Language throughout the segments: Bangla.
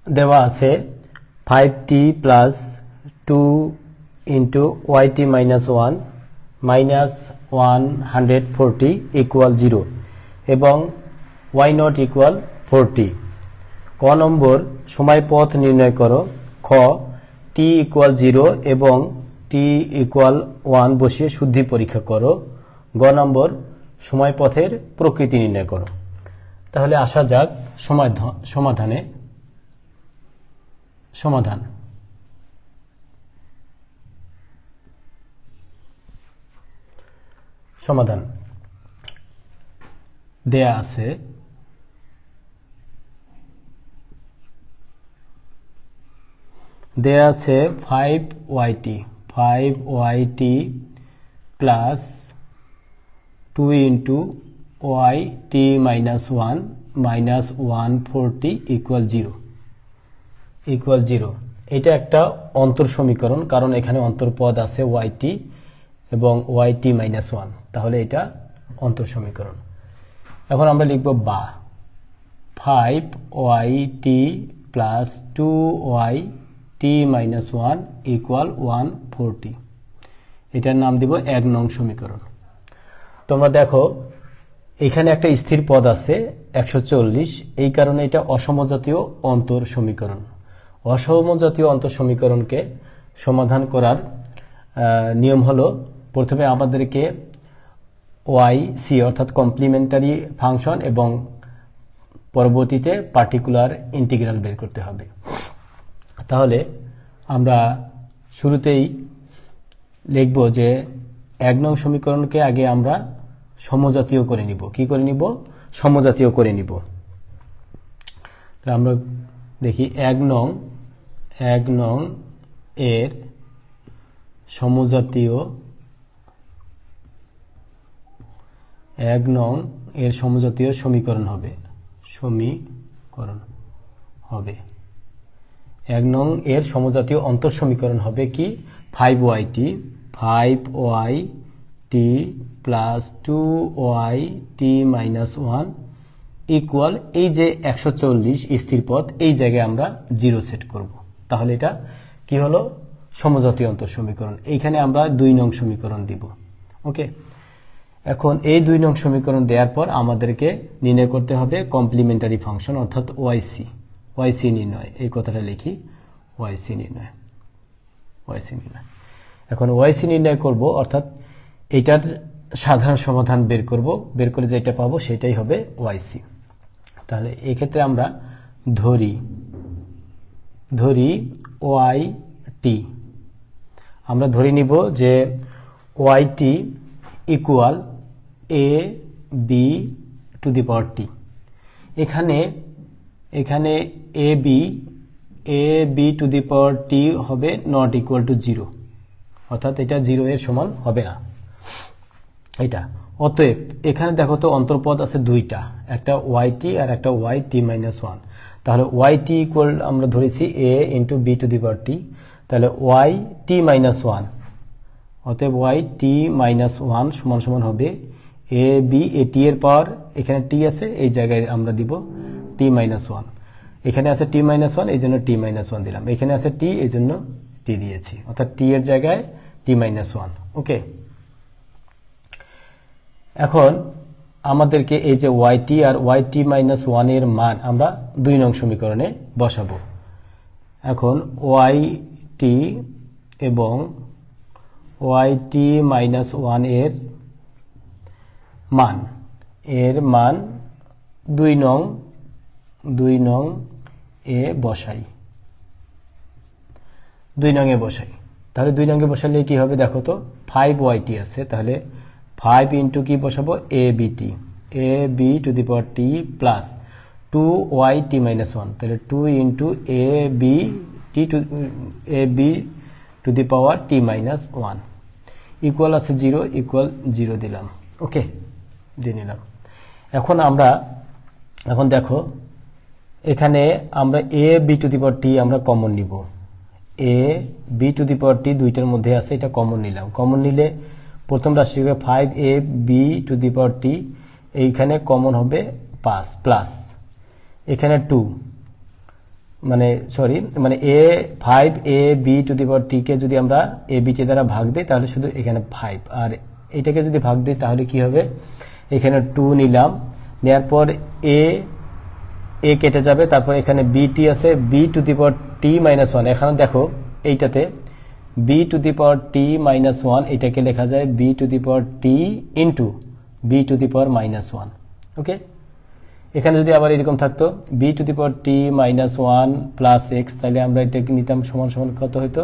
দেওয়া আছে 5t plus 2 into yt minus 1 minus 140 equal 0 এবং y নট ইকুয়াল 40। ক নম্বর সময় পথ নির্ণয় করো। খ t ইকুয়াল 0 এবং t ইকুয়াল 1 বসিয়ে শুদ্ধি পরীক্ষা করো। গ নম্বর সময় পথের প্রকৃতি নির্ণয় করো। তাহলে আসা যাক সমাধান। দেয়া আছে দেয়া আছে 5yt plus 2 into yt minus 1 minus 140 equal 0। এটা একটা অন্তর সমীকরণ, কারণ এখানে অন্তর্পদ আছে yt এবং yt মাইনাস 1, তাহলে এটা অন্তর সমীকরণ। এখন আমরা লিখব বা 5yt plus 2yt minus 1 equal 140। এটার নাম দিব 1 নং সমীকরণ। তোমরা দেখো এখানে একটা স্থির পদ আছে 140, এই কারণে এটা অসমজাতীয় অন্তর সমীকরণ। অসমজাতীয় অন্তর সমীকরণকে সমাধান করার নিয়ম হলো, প্রথমে আমাদেরকে yc অর্থাৎ কমপ্লিমেন্টারি ফাংশন এবং পরবর্তীতে পার্টিকুলার ইন্টিগ্রাল বের করতে হবে। তাহলে আমরা শুরুতেই লিখব যে 1 নং সমীকরণকে আগে আমরা সমজাতীয় করে নিব। কি করে নিব? সমজাতীয় করে নিব। আমরা দেখি 1 নং এর সমজাতীয় 1 নং এর সমজাতীয় সমীকরণ হবে 1 নং এর সমজাতীয় অন্তর সমীকরণ হবে কি 5yt plus 2yt minus 1 equal, এই যে 140 স্থির পদ, এই জায়গায় আমরা 0 সেট করব। তাহলে এটা কি হলো? সমজাতীয় অন্তর সমীকরণ। এইখানে আমরা 2 নং সমীকরণ দিব। ওকে, এখন এই 2 নং সমীকরণ দেওয়ার পর আমাদেরকে নির্ণয় করতে হবে কমপ্লিমেন্টারি ফাংশন অর্থাৎ yc নির্ণয়। এই কথাটা লিখি, yc নির্ণয়। এখন yc নির্ণয় করব, অর্থাৎ এটার সাধারণ সমাধান বের করে যেটা পাবো সেটাই হবে yc। তাহলে এই ক্ষেত্রে আমরা ধরি yt, আমরা ধরে নিব যে yt equal a b two the power t। এখানে a b two the power t হবে নট ইকুয়াল টু 0, অর্থাৎ এটা 0 এর সমান হবে না এটা। অতএব এখানে দেখো তো অন্তর্পদ আছে দুইটা, একটা yt আর একটা yt মাইনাস 1। তাহলে yt ইকুয়াল আমরা ধরেছি a into b two the power t, তাহলে yt মাইনাস 1, অতএব yt মাইনাস 1 সমান সমান হবে a b, a t এর পাওয়ার, এখানে t আছে এই জায়গায় আমরা দিব t মাইনাস 1, এখানে আছে t মাইনাস 1 এই জন্য t মাইনাস 1 দিলাম, এখানে আছে t এই জন্য t দিয়েছি, অর্থাৎ t এর জায়গায় t মাইনাস 1। ওকে, এখন আমাদেরকে এই যে yt আর yt মাইনাস 1 এর মান আমরা 2 নং সমীকরণে বসাবো। এখন yt এবং yt মাইনাস 1 এর মান 2 নং এ বসাই। তাহলে 2 নং এ বসালে কি হবে দেখো তো, 5yt আছে, তাহলে 5 ইন্টু কি বসাবো a b two the power t plus 2yt minus 1, তাহলে 2 into a b two the power t minus 1 equal আছে 0, ইকুয়াল 0 দিলাম। ওকে, দিয়ে নিলাম। এখন দেখো এখানে আমরা a b two the power t আমরা কমন নিব। a b two the power t দুইটার মধ্যে আছে, এটা কমন নিলাম। কমন নিলে প্রথম রাশি হবে 5a b two the power t, এইখানে কমন হবে 5 প্লাস এখানে 2 মানে সরি মানে এ 5ab টু দি পাওয়ার টি কে যদি আমরা a b t দ্বারা ভাগ দিই তাহলে শুধু এখানে 5, আর এটাকে যদি ভাগ দিই তাহলে কি হবে, এখানে 2 নিলাম, নেওয়ার পর a কেটে যাবে, তারপর এখানে bt আছে b two the power t minus 1। এখানে দেখো এইটাতে b two the power t minus 1 এটাকে লেখা যায় b two the power t into b two the power minus 1। ওকে, এখানে যদি আবার এরকম থাকতো b two the power t minus 1 plus x, তাহলে আমরা এটাকে নিতাম সমান সমান কত হইতো,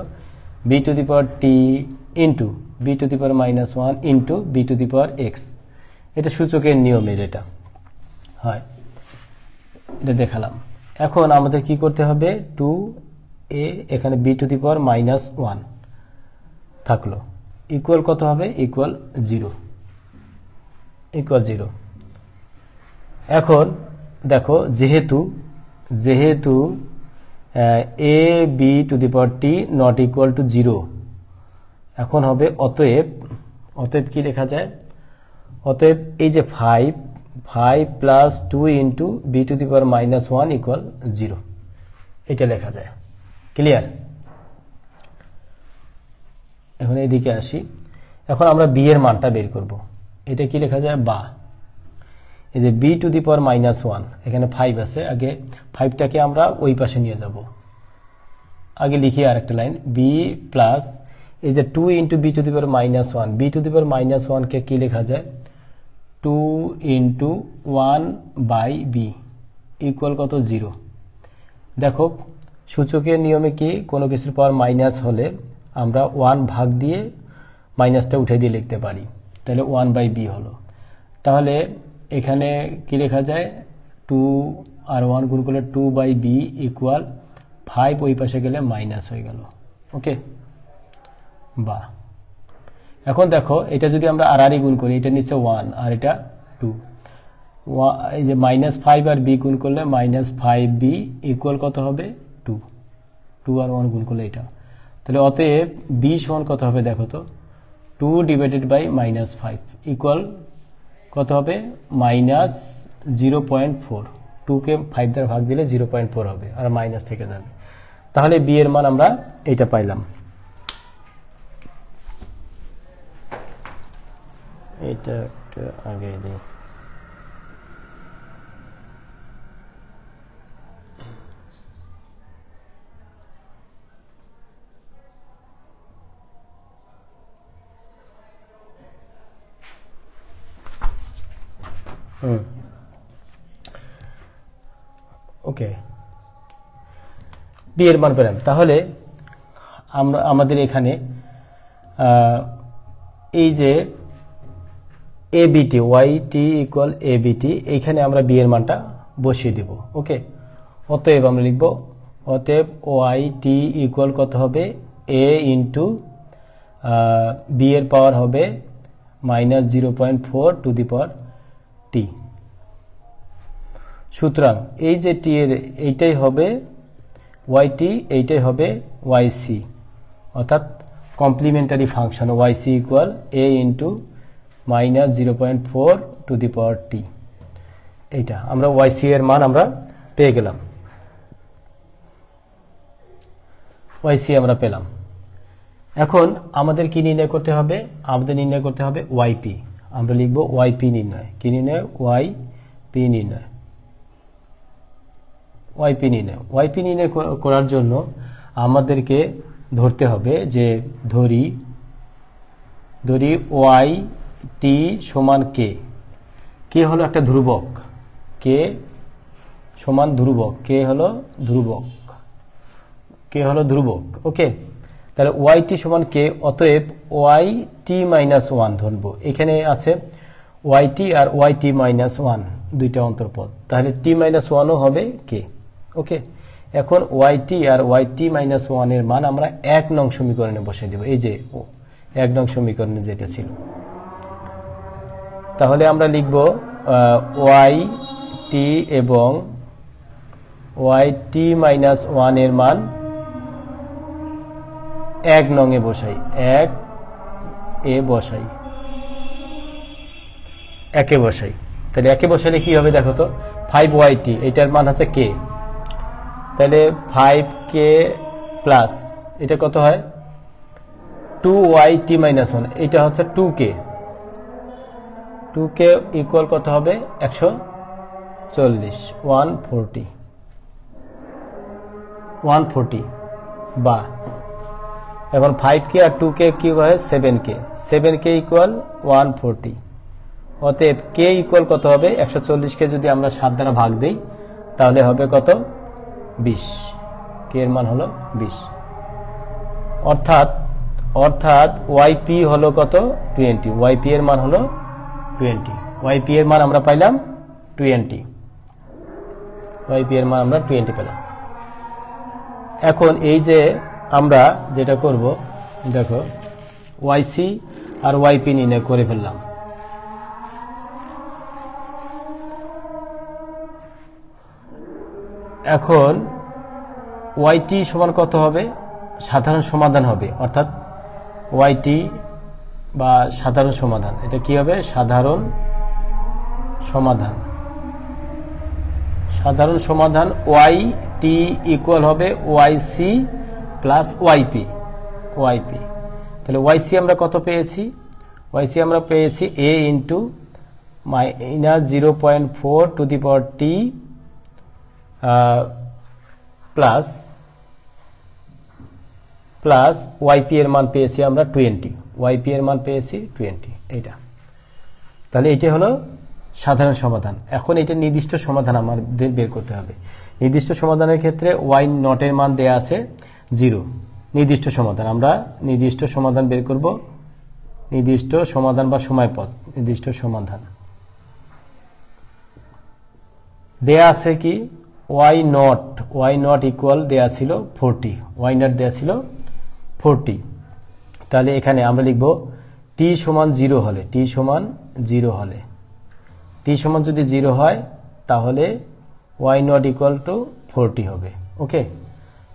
b two the power t into b two the power minus 1 into b two the power x। এটা সূচকের নিয়মের এটা হয়, এটা দেখালাম। এখন আমাদের কি করতে হবে, 2a এখানে b two the power minus 1 থাকলো, ইকুয়াল কত হবে, ইকুয়াল 0, ইকুয়াল 0। এখন দেখো যেহেতু a b two the power t not equal to 0, এখন হবে অতএব কি লেখা যায়, অতএব এই যে 5 plus 2 into b two the power minus 1 equal 0, এটা লেখা যায়। ক্লিয়ার? এখন এইদিকে আসি, এখন আমরা b এর মানটা বের করব। এটা কি লেখা যায়, বা এই যে b two the power minus 1 এখানে 5 আছে, আগে 5টাকে আমরা ওই পাশে নিয়ে যাব, আগে লিখি আর একটা লাইন, b প্লাস এই যে 2 into b two the power minus 1, b two the power minus 1 কে কি লেখা যায়, 2 ইন্টু 1 বাই b ইকুয়াল কত, 0। দেখো সূচকের নিয়মে কি কোনো কিছুর পাওয়ার মাইনাস হলে আমরা 1 ভাগ দিয়ে মাইনাসটা উঠে দিয়ে লিখতে পারি, তাহলে 1 বাই b হলো। তাহলে এখানে কি লেখা যায়, 2 আর 1 গুণ করলে 2 বাই b ইকুয়াল 5, ওই পাশে গেলে মাইনাস হয়ে গেল। ওকে, বা এখন দেখো এটা যদি আমরা আর গুণ করি, এটা নিচে 1 আর এটা 2, এই যে মাইনাস 5 আর b গুণ করলে মাইনাস 5b ইকুয়াল কত হবে, 2 আর 1 গুণ করলে এটা, তাহলে অতএব b সমান কত হবে, দেখো তো 2 ডিভাইডেড বাই মাইনাস 5 ইকুয়াল কত হবে, মাইনাস 0.4। 2 কে 5 দ্বারা ভাগ দিলে 0.4 হবে, আর মাইনাস থেকে যাবে। তাহলে b এর মান আমরা এটা পাইলাম। এটা একটু আগে দিই, ওকে, বি এর মান পেলাম। তাহলে আমাদের এখানে এই যে ABT YT ইকুয়াল ABT, এইখানে আমরা বি এর মানটা বসিয়ে দিব। ওকে, অতএব আমরা লিখব, অতএব YT ইকুয়াল কত হবে, A ইন্টু বি এর পাওয়ার হবে মাইনাস 0.4 টু দি পাওয়ার টি। সুতরাং এই যে টি এর এইটাই হবে YT, এইটাই হবে YC, অর্থাৎ complementary function YC equal A into minus 0.4 to the power t. এইটা আমরা YC এর মান আমরা পেয়ে গেলাম, YC আমরা পেলাম। এখন আমাদের কি নির্ণয় করতে হবে, আমাদের নির্ণয় করতে হবে YP। আমরা লিখব YP নির্ণয়, কি নির্ণয়, YP নির্ণয়, YP নির্ণয়। YP নির্ণয় করার জন্য আমাদেরকে ধরতে হবে যে ধরি YT সমান K, কে হলো একটা ধ্রুবক, কে সমান ধ্রুবক, কে হলো ধ্রুবক। ওকে, তাহলে YT সমান K, অতএব YT মাইনাস 1 ধরবো। এখানে আছে YT আর YT মাইনাস 1 দুইটা অন্তর্পদ, তাহলে T মাইনাস 1ও হবে K। ওকে, এখন YT আর YT মাইনাস 1 এর মান আমরা 1 নং সমীকরণে বসিয়ে দেব, এই যে 1 নং সমীকরণে যেটা ছিল। তাহলে আমরা লিখব YT এবং YT মাইনাস 1 এর মান 1 নং এ বসাই, 1 এ বসাই, 1 এ বসাই। তাহলে 1 এ বসালে কি হবে দেখো তো, 5YT, এটার মান হচ্ছে K, তাহলে 5k প্লাস এটা কত হয় 2yt মাইনাস 1, এটা হচ্ছে 2k ইকুয়াল কত হবে 140 140 বা এখন 5k আর 2k কি হয় 7k ইকুয়াল 140, অতএব k ইকুয়াল কত হবে 140 কে যদি আমরা 7 দ্বারা ভাগ দেই তাহলে হবে কত 20, k এর মান হলো 20, অর্থাৎ yp হলো কত 20, yp এর মান হলো 20, yp এর মান আমরা পাইলাম 20, yp এর মান আমরা 20 পেলাম। এখন এই যে আমরা যেটা করব দেখো yc আর yp নির্ণয় করে ফেললাম। এখন yt সমান কত হবে সাধারণ সমাধান হবে, অর্থাৎ yt বা সাধারণ সমাধান, এটা কি হবে সাধারণ সমাধান yt ইকুয়াল হবে yc প্লাস yp, তাহলে yc আমরা কত পেয়েছি, yc আমরা পেয়েছি a into minus 0.4 to the power t plus yp এর মান পেয়েছি আমরা 20, yp এর মান পেয়েছি 20, এইটা। তাহলে এটা হলো সাধারণ সমাধান। এখন এটা নির্দিষ্ট সমাধান আমাদের বের করতে হবে। নির্দিষ্ট সমাধানের ক্ষেত্রে y নট এর মান দেয়া আছে 0, নির্দিষ্ট সমাধান, আমরা নির্দিষ্ট সমাধান বের করব, নির্দিষ্ট সমাধান বা সময়পথ, নির্দিষ্ট সমাধান দেয়া আছে কি y নট ইকুয়াল দেয়া ছিল 40, y নট দেয়া ছিল 40, তাহলে এখানে আমরা লিখব t সমান 0 হলে, t সমান যদি 0 হয় তাহলে y নট ইকুয়াল টু 40 হবে, ওকে।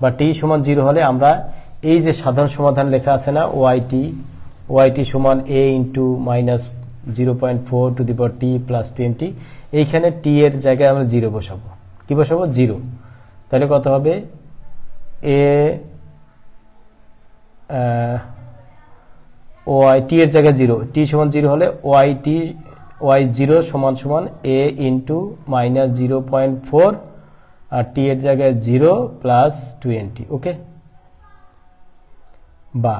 বা t সমান 0 হলে আমরা এই যে সাধারণ সমাধান লেখা আছে না yt সমান a into minus 0.4 to the power t plus 20, এইখানে t এর জায়গায় আমরা 0 বসাবো, কি বসাবো 0, তাহলে কত হবে t এর জায়গায় 0, t সমান 0 হলে y0 সমান a ইন্টু মাইনাস 0.4 আর t এর জায়গায় 0 প্লাস 20, ওকে। বা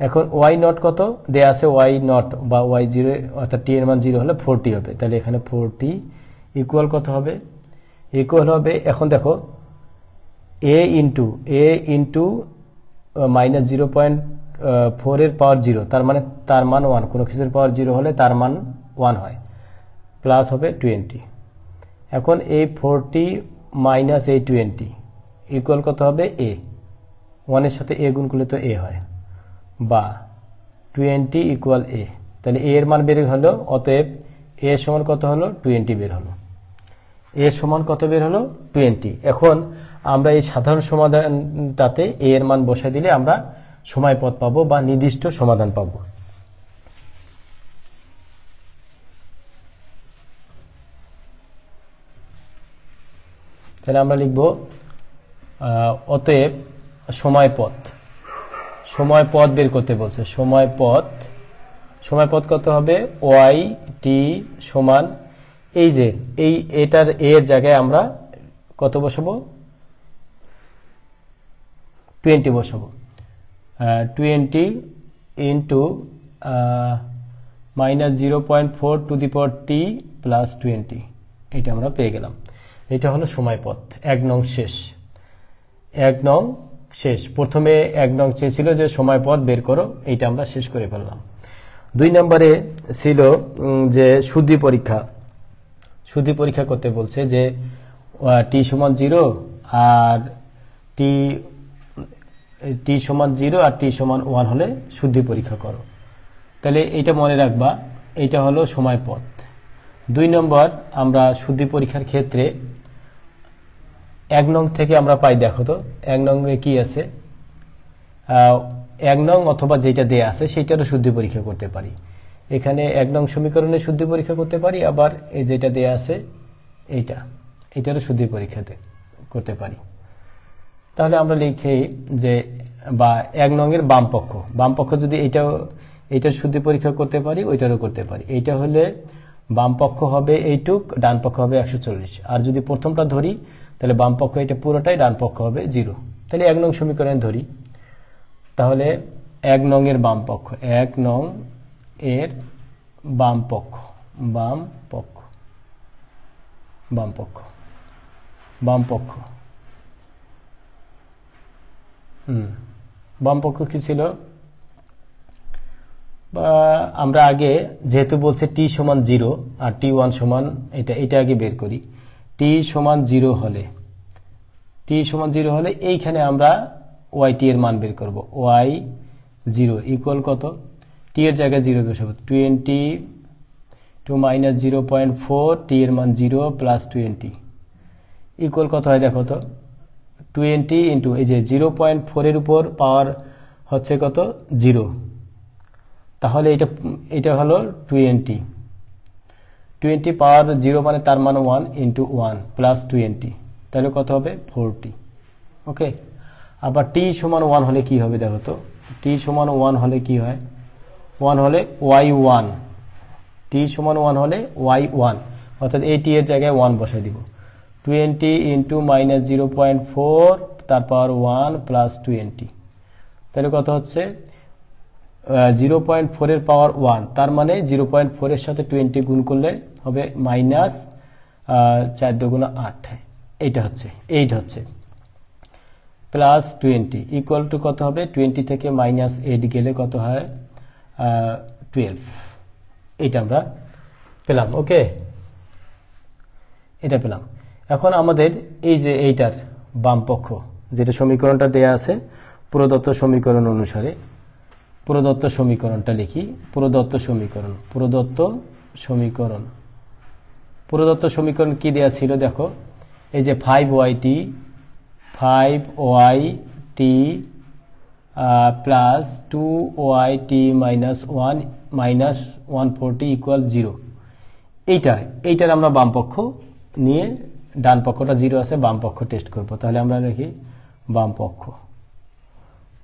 এখন y নট কত দেয়া আছে, y নট বা y0 অর্থাৎ t এর মান 0 হলে 40 হবে, তাহলে এখানে 40 ইকুয়াল কত হবে, ইকুয়াল হবে, এখন দেখো a ইন্টু মাইনাস 0.4 এর পাওয়ার 0, তার মান 1, কোনো কিছুর পাওয়ার 0 হলে তার মান 1 হয়, প্লাস হবে 20, এখন এই 40 মাইনাস এই 20 ইকুয়াল কত হবে a, 1 এর সাথে a গুণ করলে তো a হয়, বা 20 ইকুয়াল a, তাহলে a এর মান বের হলো, অতএব a এর সমান কত হলো 20 বের হলো, a এর সমান কত বের হলো 20। এখন আমরা এই সাধারণ সমাধানটাতে a এর মান বসাই দিলে আমরা সময়পথ পাবো বা নির্দিষ্ট সমাধান পাবো। তাহলে আমরা লিখব অতএব সময়পথ বের করতে বলছে, সময়পথ কত হবে yt সমান এই যে এটার এর জায়গায় আমরা কত বসাবো 20 বসাবো, 20 into minus 0.4 to the power t plus 20, এটা আমরা পেয়ে গেলাম। এটা হলো সময়পথ, 1 নং শেষ। প্রথমে 1 নং চেয়েছিল যে সময়পথ বের করো, এইটা আমরা শেষ করে ফেললাম। 2 নম্বরে ছিল যে শুদ্ধি পরীক্ষা করতে বলছে যে t সমান 0 আর t সমান 0 আর t সমান 1 হলে শুদ্ধি পরীক্ষা করো। তাহলে এটা মনে রাখবা, এটা হলো সময়পথ। 2 নম্বর আমরা শুদ্ধি পরীক্ষার ক্ষেত্রে 1 নং থেকে আমরা পাই, দেখো তো 1 নং-এ কি আছে, 1 নং অথবা যেটা দেয়া আছে সেটারও শুদ্ধি পরীক্ষা করতে পারি। এখানে 1 নং সমীকরণে শুদ্ধি পরীক্ষা করতে পারি, আবার এই যেটা দেয়া আছে এটারও শুদ্ধি পরীক্ষা করতে পারি। তাহলে আমরা লিখি যে বা 1 নং এর বাম পক্ষ যদি এইটার শুদ্ধি পরীক্ষা করতে পারি, ওইটারও করতে পারি। এইটা হলে বাম পক্ষ হবে এইটুক, ডান পক্ষ হবে 140। আর যদি প্রথমটা ধরি তাহলে বাম পক্ষ এটা পুরোটাই, ডান পক্ষ হবে 0। তাহলে 1 নং সমীকরণ ধরি, তাহলে 1 নং এর বাম পক্ষ, 1 নং এর বাম পক্ষ কি ছিল? আমরা আগে যেহেতু বলছে t সমান 0 আর t1 সমান এটা আগে বের করি। t সমান 0 হলে এইখানে আমরা yt এর মান বের করব। y0 ইকুয়াল কত? t এর জায়গায় 0 বসাবো, 20 টু মাইনাস 0.4, t এর মান 0 প্লাস 20 ইকুয়াল কত হয় দেখো তো? 20 ইন্টু এই যে 0.4 এর উপর পাওয়ার হচ্ছে কত? 0। তাহলে এটা হলো 20 পাওয়ার 0 মানে তার মান 1 ইন্টু 1 প্লাস 20, তাহলে কত হবে? 40। ওকে, আবার t সমান 1 হলে কি হবে দেখো তো? t সমান 1 হলে কি হয়? 1 হলে y1, t সমান 1 হলে y1, অর্থাৎ এই t এর জায়গায় 1 বসাই দিব। 20 ইন্টু মাইনাস 0.4 তার পাওয়ার 1 প্লাস 20, তাহলে কত হচ্ছে? 0.4 এর পাওয়ার 1, তার মানে 0.4 এর সাথে 20 গুণ করলে হবে মাইনাস 4 দুগুণা 8, এইটা হচ্ছে 8 হচ্ছে, প্লাস 20 ইকুয়াল টু কত হবে? 20 থেকে মাইনাস 8 গেলে কত হয়? 12। এটা আমরা পেলাম। ওকে, এটা পেলাম। এখন আমাদের এই যে এইটার বাম পক্ষ, যেটা সমীকরণটা দেয়া আছে প্রদত্ত সমীকরণ অনুসারে, প্রদত্ত সমীকরণটা লিখি। প্রদত্ত সমীকরণ কি দেয়া ছিল দেখো? এই যে 5yt plus 2yt minus 1 minus 140 equal 0। এইটার আমরা বাম পক্ষ নিয়ে, ডান পক্ষটা 0 আছে, বাম পক্ষ টেস্ট করব। তাহলে আমরা লিখি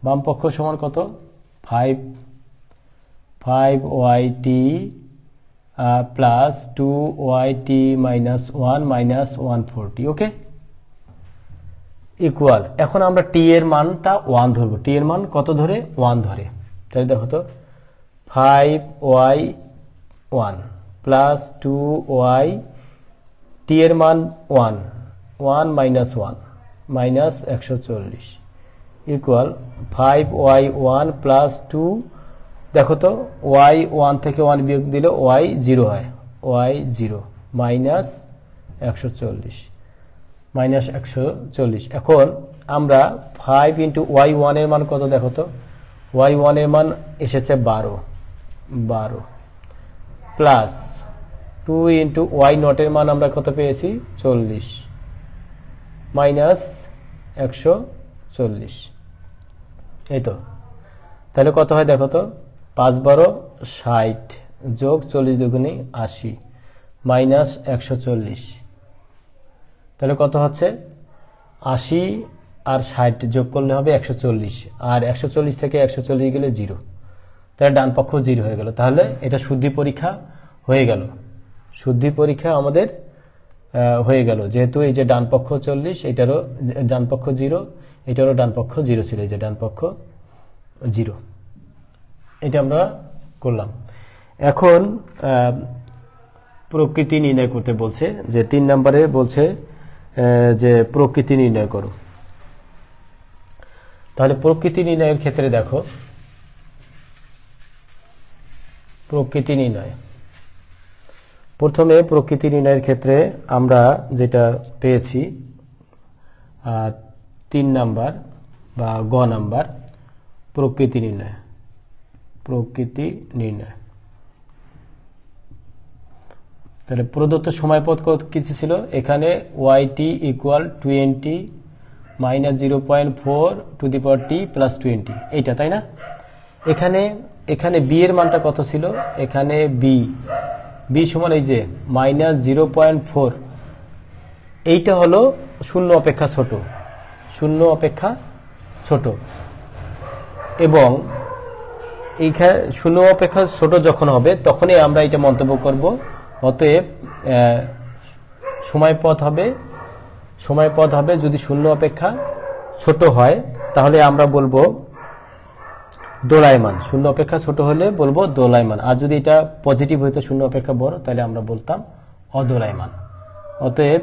বাম পক্ষ সমান কত? 5yt plus 2yt minus 1 minus 140। ওকে, ইকুয়াল। এখন আমরা t এর মানটা 1 ধরবো। t এর মান কত ধরে? 1 ধরে। তাহলে দেখো তো, 5y1 প্লাস 2y, t এর মান 1 minus 1 minus 140 equal 5y1 plus 2, দেখো তো y1 থেকে 1 বিয়োগ দিলে y0 হয়, y0 মাইনাস 140। এখন আমরা 5 ইন্টু y1 এর মান কত দেখো তো? y1 এর মান এসেছে 12 প্লাস 2 ইন্টু y0 এর মান আমরা কত পেয়েছি? 40 মাইনাস 140। এই তো, তাহলে কত হয় দেখো তো? 5 12 60 যোগ 40 দুগুণে 80 মাইনাস 140, তাহলে কত হচ্ছে? 80 আর 60 যোগ করলে হবে 140, আর 140 থেকে 140 গেলে 0, তাহলে ডান পক্ষ 0 হয়ে গেল। তাহলে এটা শুদ্ধি পরীক্ষা হয়ে গেল। শুদ্ধি পরীক্ষা আমাদের হয়ে গেল, যেহেতু এই যে ডান পক্ষ 40, এটারও ডান পক্ষ 0, এটারও ডান পক্ষ 0 ছিল, এই যে ডান পক্ষ 0, এটা আমরা করলাম। এখন প্রকৃতি নির্ণয় করতে বলছে, যে 3 নম্বরে বলছে যে প্রকৃতি নির্ণয় করো। তাহলে প্রকৃতি নির্ণয়ের ক্ষেত্রে দেখো, প্রকৃতি নির্ণয়, প্রথমে প্রকৃতি নির্ণয়ের ক্ষেত্রে আমরা যেটা পেয়েছি 3 নাম্বার বা গ নাম্বার, প্রকৃতি নির্ণয়। তাহলে প্রদত্ত সময়পথ কিছু ছিল, এখানে yt equal 20 minus 0.4 to the power t plus 20, এইটা, তাই না? এখানে b এর মানটা কত ছিল? এখানে b সমান এই যে মাইনাস 0.4, এইটা হলো শূন্য অপেক্ষা ছোট। শূন্য অপেক্ষা ছোট, এবং এইখানে শূন্য অপেক্ষা ছোট যখন হবে তখনই আমরা এটা মন্তব্য করব। অতএব সময়পথ হবে যদি শূন্য অপেক্ষা ছোট হয় তাহলে আমরা বলবো দোলায়মান। শূন্য অপেক্ষা ছোট হলে বলবো দোলায়মান, আর যদি এটা পজিটিভ হইতো শূন্য অপেক্ষা বড় তাহলে আমরা বলতাম অদোলায়মান। অতএব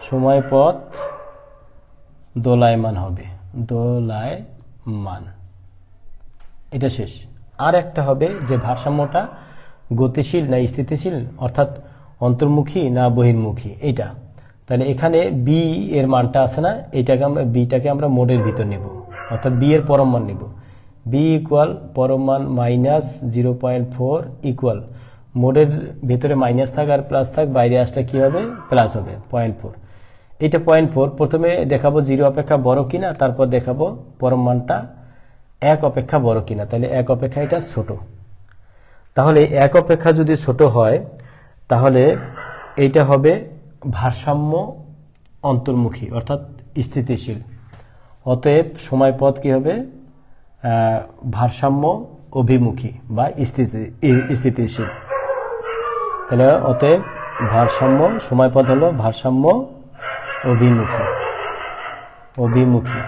সময়পথ দোলায়মান হবে, দোলায়মান। এটা শেষ। আর একটা হবে যে ভারসাম্যটা গতিশীল না স্থিতিশীল, অর্থাৎ অন্তর্মুখী না বহির্মুখী, এইটা। তাহলে এখানে বি এর মানটা আছে না, বিটাকে আমরা মোডের ভিতর নিব, অর্থাৎ বি এর পরম মান নিব। বি ইকুয়াল পরম মান -0.4 ইকুয়াল মোডের ভিতরে মাইনাস থাক আর প্লাস থাক, বাইরে আসলে কি হবে, প্লাস হবে 0.4। এটা 0.4 প্রথমে দেখাবো 0 অপেক্ষা বড় কিনা, তারপর দেখাবো পরম মানটা 1 অপেক্ষা বড় কিনা। তাহলে 1 অপেক্ষা এটা ছোট। তাহলে 1 অপেক্ষা যদি ছোট হয় তাহলে এইটা হবে ভারসাম্য অন্তর্মুখী অর্থাৎ স্থিতিশীল। অতএব সময়পথ কি হবে, ভারসাম্য অভিমুখী বা স্থিতিশীল। তাহলে অতএব সময়পথ হলো ভারসাম্য অভিমুখী।